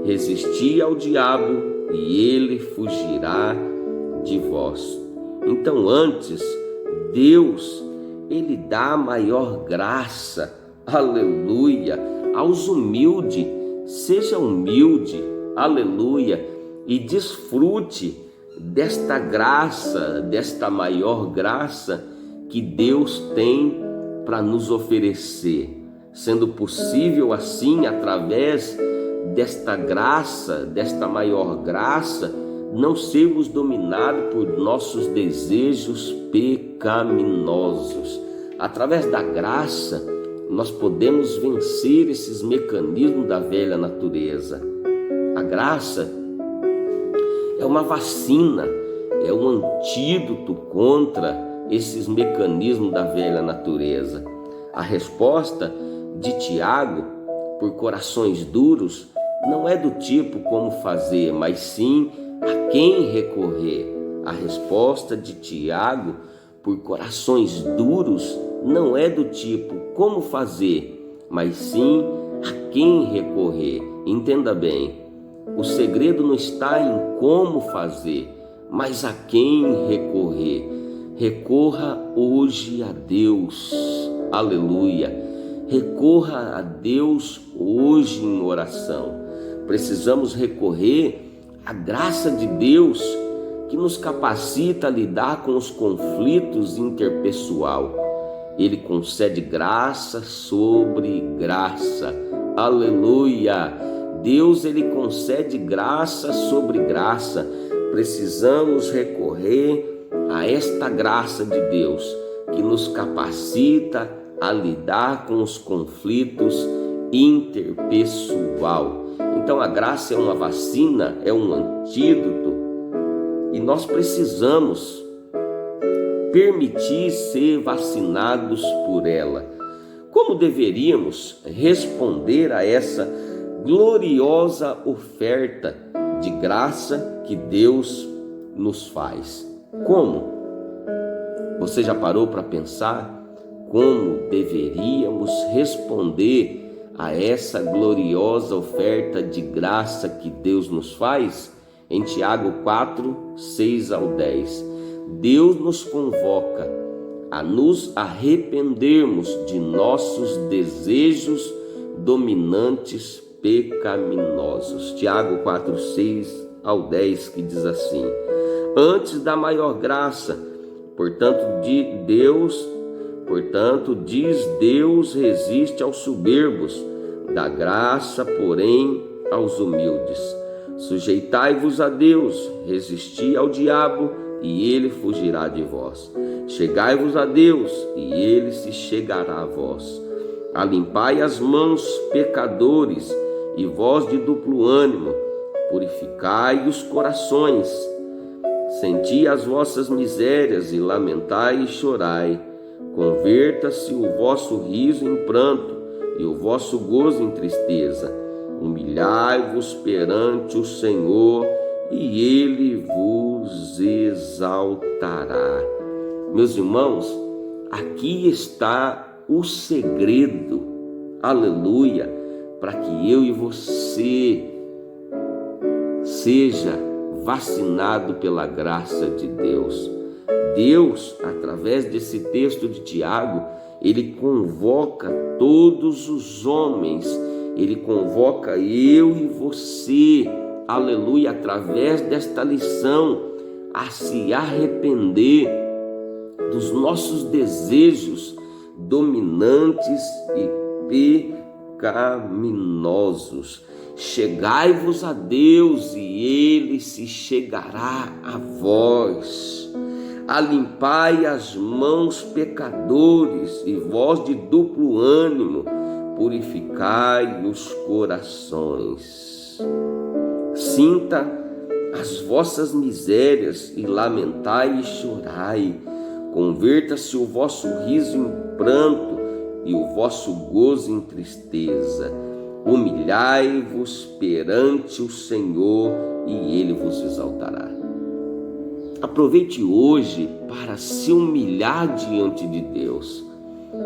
resisti ao diabo e ele fugirá de vós. Então, antes, Deus, ele dá maior graça, aleluia, aos humildes. Seja humilde, aleluia, e desfrute desta graça, desta maior graça que Deus tem para nos oferecer, sendo possível assim, através desta graça, desta maior graça, não sermos dominados por nossos desejos pecaminosos. Através da graça, nós podemos vencer esses mecanismos da velha natureza. A graça é uma vacina, é um antídoto contra esses mecanismos da velha natureza. A resposta de Tiago, por corações duros, não é do tipo como fazer, mas sim a quem recorrer. A resposta de Tiago, por corações duros, não é do tipo como fazer, mas sim a quem recorrer. Entenda bem, o segredo não está em como fazer, mas a quem recorrer. Recorra hoje a Deus, aleluia. Recorra a Deus hoje em oração. Precisamos recorrer à graça de Deus, que nos capacita a lidar com os conflitos interpessoal. Ele concede graça sobre graça, aleluia. Deus, ele concede graça sobre graça. Precisamos recorrer a esta graça de Deus, que nos capacita a lidar com os conflitos interpessoal. Então a graça é uma vacina, é um antídoto, e nós precisamos permitir ser vacinados por ela. Como deveríamos responder a essa gloriosa oferta de graça que Deus nos faz? Como? Você já parou para pensar como deveríamos responder a essa gloriosa oferta de graça que Deus nos faz? Em Tiago 4, 6 ao 10, Deus nos convoca a nos arrependermos de nossos desejos dominantes pecaminosos. Tiago 4, 6 ao 10, que diz assim: antes da maior graça, portanto diz Deus resiste aos soberbos, dá graça, porém, aos humildes. Sujeitai-vos a Deus, resisti ao diabo e ele fugirá de vós. Chegai-vos a Deus, e ele se chegará a vós. Alimpai as mãos, pecadores, e vós de duplo ânimo, purificai os corações. Senti as vossas misérias, e lamentai e chorai. Converta-se o vosso riso em pranto, e o vosso gozo em tristeza. Humilhai-vos perante o Senhor, e ele vos exaltará. Meus irmãos, aqui está o segredo, aleluia, para que eu e você seja vacinado pela graça de Deus. Deus, através desse texto de Tiago, ele convoca todos os homens, ele convoca eu e você, aleluia, através desta lição, a se arrepender dos nossos desejos dominantes e pecaminosos. Chegai-vos a Deus, e ele se chegará a vós. Alimpai as mãos, pecadores, e vós de duplo ânimo, purificai os corações. Sinta as vossas misérias, e lamentai e chorai. Converta-se o vosso riso em pranto, e o vosso gozo em tristeza. Humilhai-vos perante o Senhor, e ele vos exaltará. Aproveite hoje para se humilhar diante de Deus.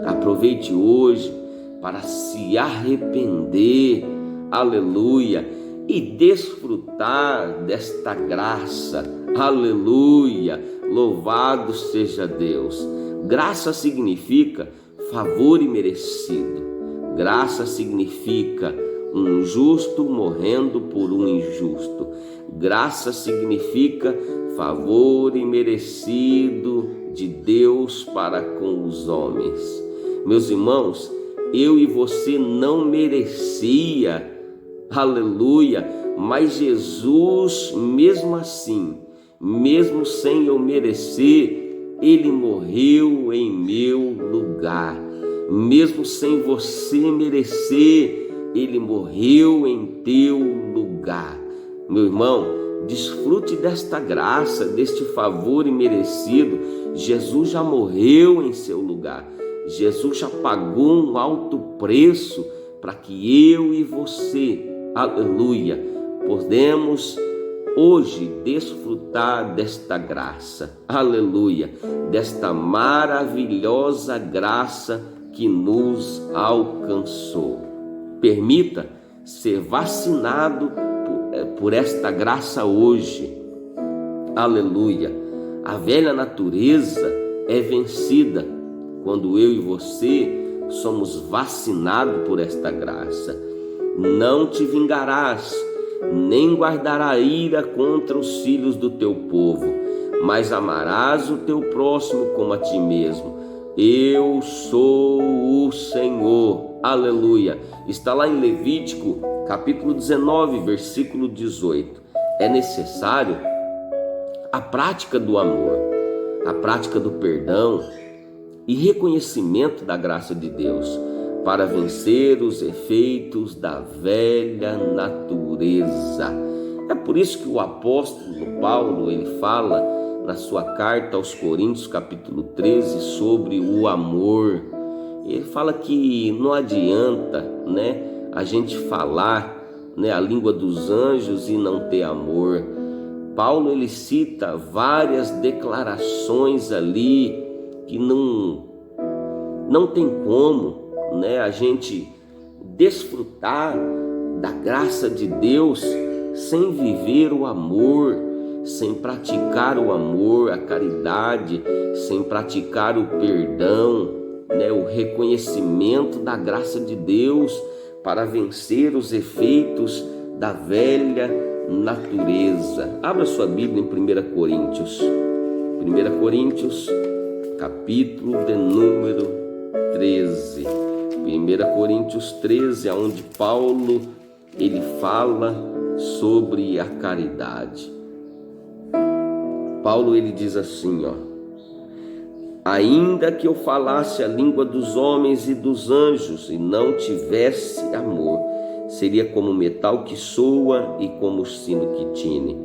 Aproveite hoje para se arrepender, aleluia, e desfrutar desta graça, aleluia, louvado seja Deus. Graça significa favor imerecido. Graça significa um justo morrendo por um injusto. Graça significa favor imerecido de Deus para com os homens. Meus irmãos, eu e você não merecia, aleluia, mas Jesus, mesmo assim, mesmo sem eu merecer, ele morreu em meu lugar. Mesmo sem você merecer, ele morreu em teu lugar. Meu irmão, desfrute desta graça, deste favor imerecido. Jesus já morreu em seu lugar. Jesus já pagou um alto preço para que eu e você, aleluia, podemos hoje desfrutar desta graça, aleluia, desta maravilhosa graça que nos alcançou. Permita ser vacinado por esta graça hoje, aleluia. A velha natureza é vencida quando eu e você somos vacinados por esta graça. Não te vingarás, nem guardará ira contra os filhos do teu povo, mas amarás o teu próximo como a ti mesmo. Eu sou o Senhor, aleluia. Está lá em Levítico, capítulo 19, versículo 18. É necessário a prática do amor, a prática do perdão e reconhecimento da graça de Deus para vencer os efeitos da velha natureza. É por isso que o apóstolo Paulo, ele fala na sua carta aos Coríntios, capítulo 13, sobre o amor. Ele fala que não adianta, a gente falar, a língua dos anjos e não ter amor. Paulo, ele cita várias declarações ali que não tem como, a gente desfrutar da graça de Deus sem viver o amor, sem praticar o amor, a caridade, sem praticar o perdão, o reconhecimento da graça de Deus para vencer os efeitos da velha natureza. Abra sua Bíblia em 1 Coríntios. 1 Coríntios, capítulo de número 13. 1 Coríntios 13, onde Paulo, ele fala sobre a caridade. Paulo ele diz assim, ainda que eu falasse a língua dos homens e dos anjos e não tivesse amor, seria como metal que soa e como sino que tine.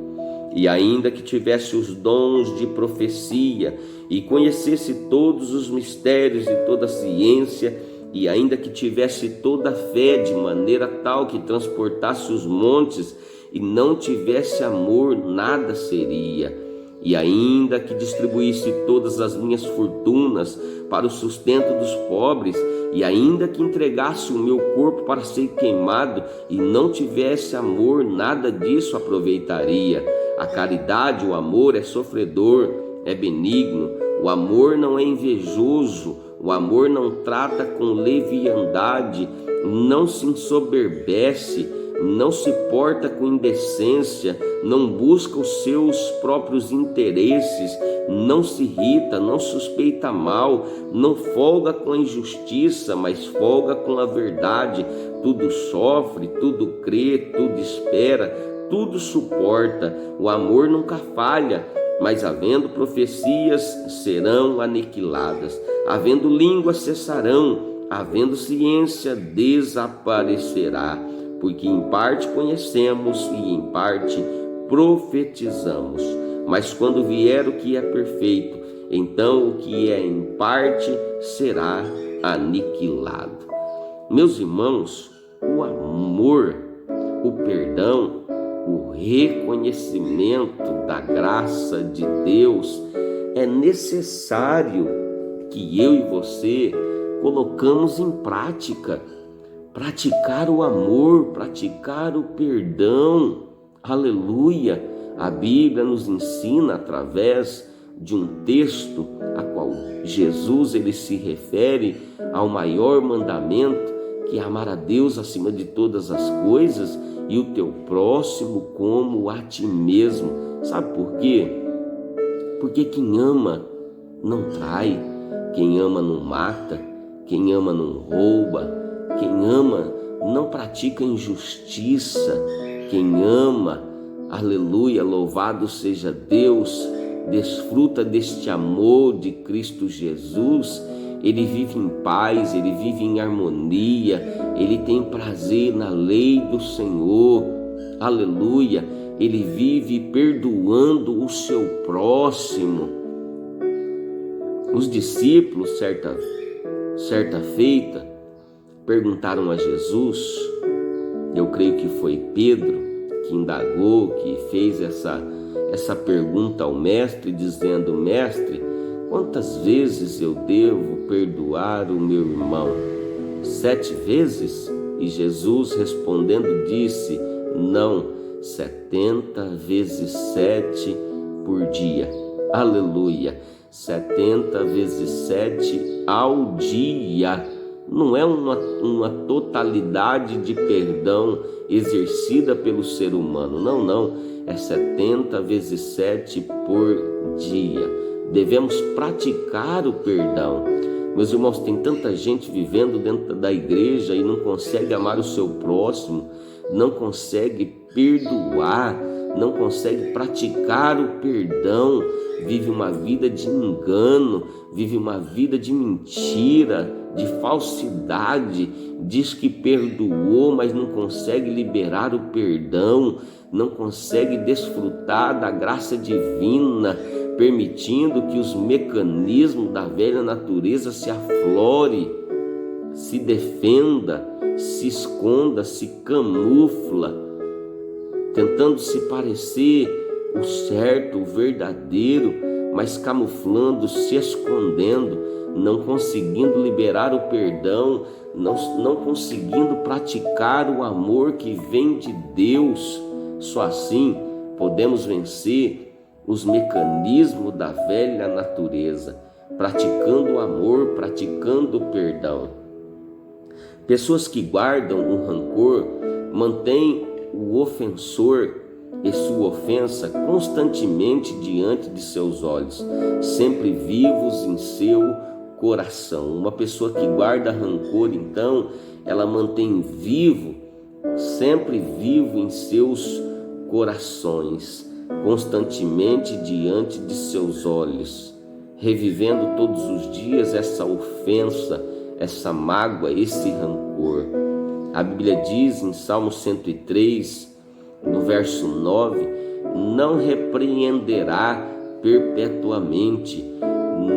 E ainda que tivesse os dons de profecia e conhecesse todos os mistérios e toda a ciência, e ainda que tivesse toda a fé de maneira tal que transportasse os montes e não tivesse amor, nada seria. E ainda que distribuísse todas as minhas fortunas para o sustento dos pobres, e ainda que entregasse o meu corpo para ser queimado e não tivesse amor, nada disso aproveitaria. A caridade, o amor é sofredor, é benigno, o amor não é invejoso, o amor não trata com leviandade, não se ensoberbece, não se porta com indecência, não busca os seus próprios interesses, não se irrita, não suspeita mal, não folga com a injustiça, mas folga com a verdade. Tudo sofre, tudo crê, tudo espera, tudo suporta. O amor nunca falha, mas havendo profecias serão aniquiladas, havendo línguas cessarão, havendo ciência desaparecerá, porque em parte conhecemos e em parte profetizamos. Mas quando vier o que é perfeito, então o que é em parte será aniquilado. Meus irmãos, o amor, o perdão, o reconhecimento da graça de Deus é necessário que eu e você colocamos em prática. Praticar o amor, praticar o perdão, aleluia. A Bíblia nos ensina através de um texto a qual Jesus ele se refere ao maior mandamento, que é amar a Deus acima de todas as coisas e o teu próximo como a ti mesmo. Sabe por quê? Porque quem ama não trai, quem ama não mata, quem ama não rouba, quem ama não pratica injustiça, quem ama, aleluia, louvado seja Deus, desfruta deste amor de Cristo Jesus, ele vive em paz, ele vive em harmonia, ele tem prazer na lei do Senhor, aleluia, ele vive perdoando o seu próximo. Os discípulos, certa feita, perguntaram a Jesus, eu creio que foi Pedro que indagou, que fez essa pergunta ao mestre, dizendo: mestre, quantas vezes eu devo perdoar o meu irmão? 7 vezes? E Jesus respondendo disse: não, 70 vezes 7 por dia. Aleluia, 70 vezes 7 ao dia. Não é uma totalidade de perdão exercida pelo ser humano, não, é 70 vezes 7 por dia. Devemos praticar o perdão. Meus irmãos, tem tanta gente vivendo dentro da igreja e não consegue amar o seu próximo, não consegue perdoar, não consegue praticar o perdão, vive uma vida de engano, vive uma vida de mentira, de falsidade, diz que perdoou, mas não consegue liberar o perdão, não consegue desfrutar da graça divina, permitindo que os mecanismos da velha natureza se aflore, se defenda, se esconda, se camufla, tentando se parecer o certo, o verdadeiro, mas camuflando, se escondendo, não conseguindo liberar o perdão, não conseguindo praticar o amor que vem de Deus. Só assim podemos vencer os mecanismos da velha natureza, praticando o amor, praticando o perdão. Pessoas que guardam o rancor mantêm o ofensor e sua ofensa constantemente diante de seus olhos, sempre vivos em seu coração. Uma pessoa que guarda rancor, então, ela mantém vivo, sempre vivo em seus corações. constantemente diante de seus olhos, revivendo todos os dias essa ofensa, essa mágoa, esse rancor. A Bíblia diz em Salmo 103, no verso 9, não repreenderá perpetuamente,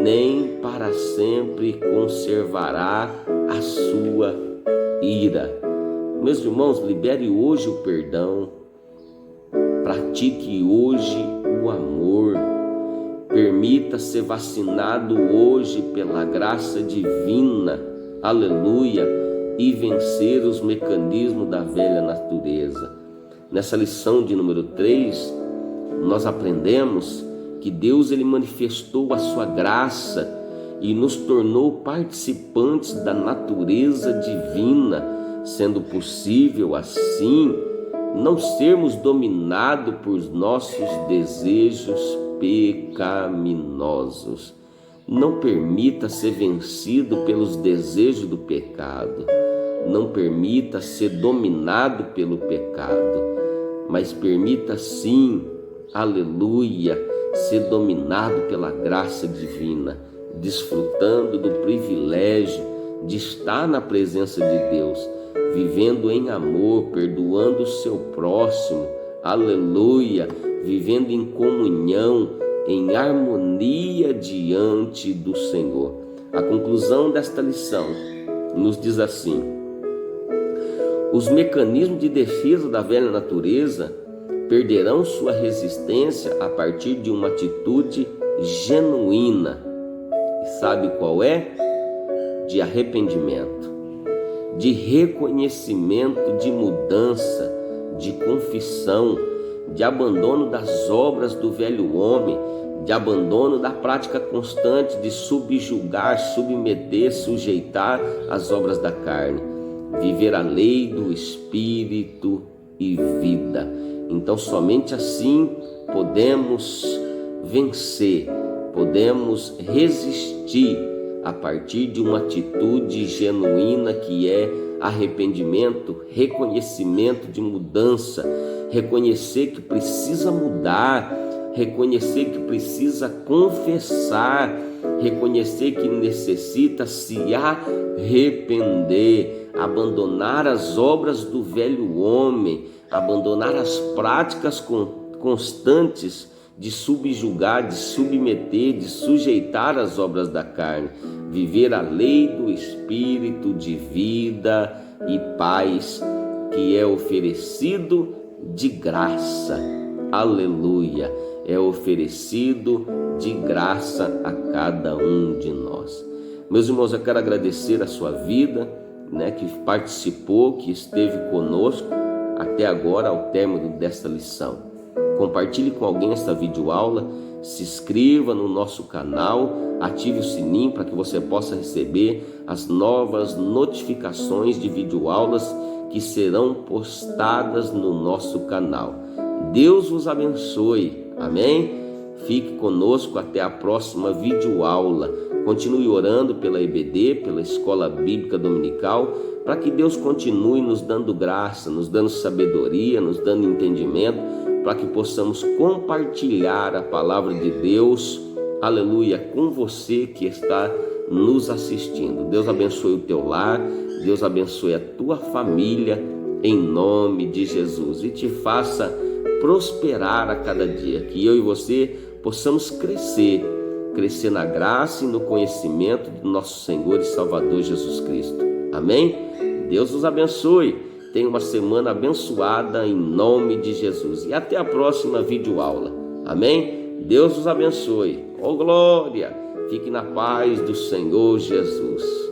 nem para sempre conservará a sua ira. Meus irmãos, libere hoje o perdão, pratique hoje o amor, permita ser vacinado hoje pela graça divina, aleluia, e vencer os mecanismos da velha natureza. Nessa lição de número 3, nós aprendemos que Deus ele manifestou a sua graça e nos tornou participantes da natureza divina, sendo possível assim não sermos dominados por nossos desejos pecaminosos. Não permita ser vencido pelos desejos do pecado. Não permita ser dominado pelo pecado, mas permita sim, aleluia, ser dominado pela graça divina, desfrutando do privilégio de estar na presença de Deus, vivendo em amor, perdoando o seu próximo, aleluia, vivendo em comunhão, em harmonia diante do Senhor. A conclusão desta lição nos diz assim: os mecanismos de defesa da velha natureza perderão sua resistência a partir de uma atitude genuína. E sabe qual é? De arrependimento, de reconhecimento, de mudança, de confissão, de abandono das obras do velho homem, de abandono da prática constante de subjugar, submeter, sujeitar as obras da carne, viver a lei do Espírito e vida. Então somente assim podemos vencer, podemos resistir a partir de uma atitude genuína que é arrependimento, reconhecimento de mudança, reconhecer que precisa mudar, reconhecer que precisa confessar, reconhecer que necessita se arrepender, abandonar as obras do velho homem, abandonar as práticas constantes de subjugar, de submeter, de sujeitar as obras da carne, viver a lei do Espírito de vida e paz que é oferecido de graça, aleluia, é oferecido de graça a cada um de nós. Meus irmãos, eu quero agradecer a sua vida, que participou, que esteve conosco até agora, ao término desta lição. Compartilhe com alguém esta videoaula, se inscreva no nosso canal, ative o sininho para que você possa receber as novas notificações de videoaulas que serão postadas no nosso canal. Deus vos abençoe, amém? Fique conosco até a próxima videoaula. Continue orando pela EBD, pela Escola Bíblica Dominical, para que Deus continue nos dando graça, nos dando sabedoria, nos dando entendimento, para que possamos compartilhar a palavra de Deus, aleluia, com você que está nos assistindo. Deus abençoe o teu lar, Deus abençoe a tua família, em nome de Jesus, e te faça prosperar a cada dia, que eu e você possamos crescer na graça e no conhecimento do nosso Senhor e Salvador Jesus Cristo. Amém? Deus os abençoe. Tenha uma semana abençoada em nome de Jesus. E até a próxima videoaula. Amém? Deus os abençoe. Oh glória! Fique na paz do Senhor Jesus.